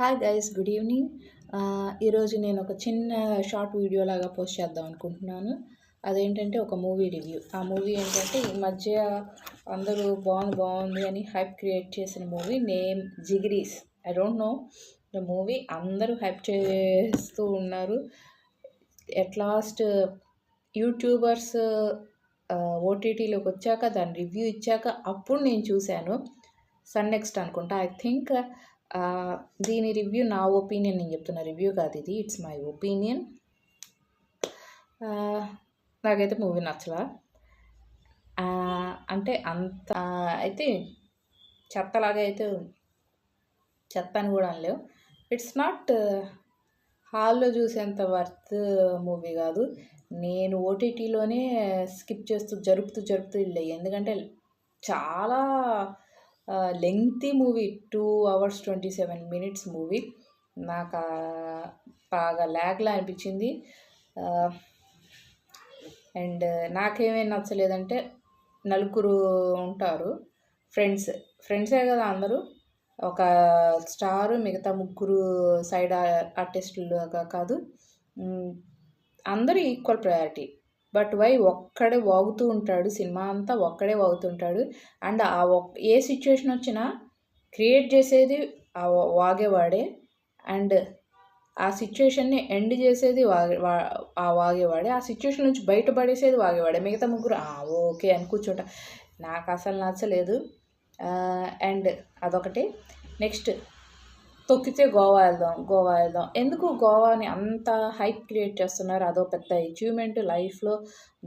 Hi guys, good evening. ఈరోజు నేను ఒక చిన్న షార్ట్ వీడియో లాగా పోస్ట్ చేద్దాం అనుకుంటున్నాను. అదేంటంటే ఒక మూవీ రివ్యూ. ఆ మూవీ ఏంటంటే ఈ మధ్య అందరూ బాగుంది అని హైప్ క్రియేట్ చేసిన movie name Jigris. I don't know the movie. అందరూ హైప్ చేస్తూ ఉన్నారు. ఎట్ లాస్ట్ యూట్యూబర్స్ ఓటీటీలోకి వచ్చాక దాని రివ్యూ ఇచ్చాక అప్పుడు నేను చూశాను. సన్ నెక్స్ట్ అనుకుంటా. ఐ థింక్ దీని రివ్యూ నా ఒపీనియన్, నేను చెప్తున్న రివ్యూ కాదు ఇది, ఇట్స్ మై ఒపీనియన్. నాకైతే మూవీ నచ్చలా. అంటే అంత అయితే చెత్తలాగా అయితే చెత్త అని కూడా అనలేవు. ఇట్స్ నాట్ హాల్లో చూసేంత వర్త్ మూవీ కాదు. నేను ఓటీటీలోనే స్కిప్ చేస్తూ జరుపుతూ వెళ్ళాయి. ఎందుకంటే చాలా lengthy movie, 2 hours 27 minutes movie. నాకు బాగా ల్యాగ్లా అనిపించింది. అండ్ నాకేమేమి నచ్చలేదంటే, నలుగురు ఉంటారు ఫ్రెండ్సే కదా అందరూ, ఒక స్టారు, మిగతా ముగ్గురు సైడ్ ఆర్టిస్టులుగా కాదు, అందరూ ఈక్వల్ ప్రయారిటీ. బట్ వై ఒక్కడే వాగుతూ ఉంటాడు, సినిమా అంతా ఒక్కడే వాగుతుంటాడు. అండ్ ఏ సిచ్యువేషన్ వచ్చినా క్రియేట్ చేసేది ఆ వాగేవాడే, అండ్ ఆ సిచ్యువేషన్ని ఎండ్ చేసేది వాగేవాడే, ఆ సిచ్యువేషన్ నుంచి బయటపడేసేది వాగేవాడే. మిగతా ముగ్గురు ఓకే అని కూర్చుంటా. నాకు అసలు నచ్చలేదు. అండ్ అదొకటి. నెక్స్ట్, తొక్కితే గోవా వెళ్దాం. ఎందుకు గోవాని అంత హైప్ క్రియేట్ చేస్తున్నారు? అదో పెద్ద అచీవ్మెంట్ లైఫ్లో.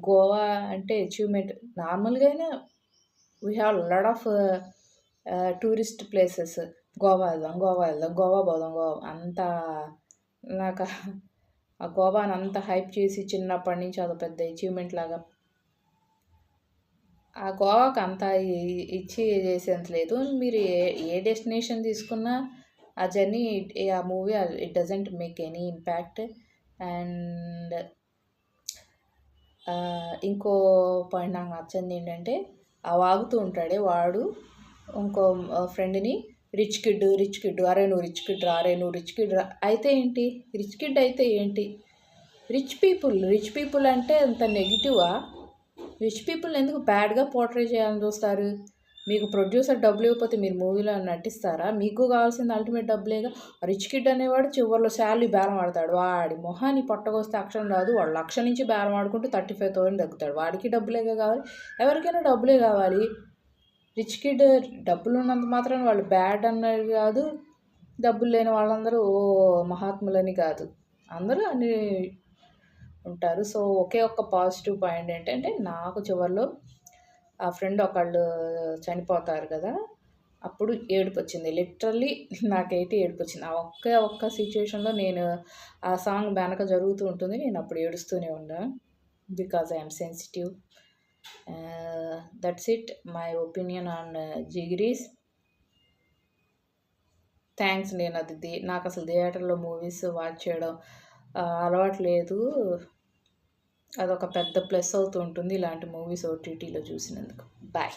గోవా అంటే అచీవ్మెంట్. నార్మల్గానే we have lot of tourist places. Goa వెళ్దాం, గోవా పోదాం అంత. నాకు ఆ గోవాని అంత హైప్ చేసి చిన్నప్పటి నుంచి అదో పెద్ద అచీవ్మెంట్ లాగా. ఆ గోవాకి అంత ఇచ్చి చేసేంత లేదు. మీరు ఏ డెస్టినేషన్ తీసుకున్నా ఆ జర్నీ, ఆ movie, it doesn't make any impact. And ఇంకో పాయింట్ నాకు నచ్చింది ఏంటంటే, ఆ వాగుతూ ఉంటాడే వాడు ఇంకో ఫ్రెండ్ని రిచ్ కిడ్, అరే నువ్వు రిచ్ కిడ్ రా అయితే ఏంటి? రిచ్ కిడ్ అయితే ఏంటి? రిచ్ పీపుల్ అంటే అంత నెగిటివా? రిచ్ పీపుల్ ఎందుకు బ్యాడ్గా పోర్ట్రే చేయాలని చూస్తారు? మీకు ప్రొడ్యూసర్ డబ్బులు ఇవ్వకపోతే మీరు మూవీలో నటిస్తారా? మీకు కావాల్సింది అల్టిమేట్ డబ్బులేగా. రిచ్ కిడ్ అనేవాడు చివరిలో శాలరీ బేరం ఆడతాడు. వాడి మొహాన్ని పట్టకొస్తే అక్షరం రాదు. వాడు 1,00,000 నుంచి బేరం ఆడుకుంటూ 35,000 తగ్గుతాడు. వాడికి డబ్బులేగా కావాలి. ఎవరికైనా డబ్బులే కావాలి. రిచ్ కిడ్ డబ్బులు ఉన్నంత మాత్రాన వాళ్ళు బ్యాడ్ అన్నది కాదు. డబ్బులు లేని వాళ్ళందరూ మహాత్ములని కాదు. అందరూ అన్ని ఉంటారు. సో ఒకే ఒక్క పాజిటివ్ పాయింట్ ఏంటంటే, నాకు చివరిలో ఆ ఫ్రెండ్ ఒకళ్ళు చనిపోతారు కదా, అప్పుడు ఏడుపు వచ్చింది. లిటరల్లీ నాకైతే ఏడుపు వచ్చింది. ఆ ఒక్క సిచ్యువేషన్లో నేను ఆ సాంగ్ వెనక జరుగుతూ ఉంటుంది, నేను అప్పుడు ఏడుస్తూనే ఉన్నా. Because I'm sensitive. That's it my opinion on Jigris. Thanks. నాకు అసలు థియేటర్లో మూవీస్ వాచ్ చేయడం అలవాటు లేదు. అదొక పెద్ద ప్లస్ అవుతూ ఉంటుంది ఇలాంటి మూవీస్ ఓటీటీలో చూసినందుకు. బాయ్.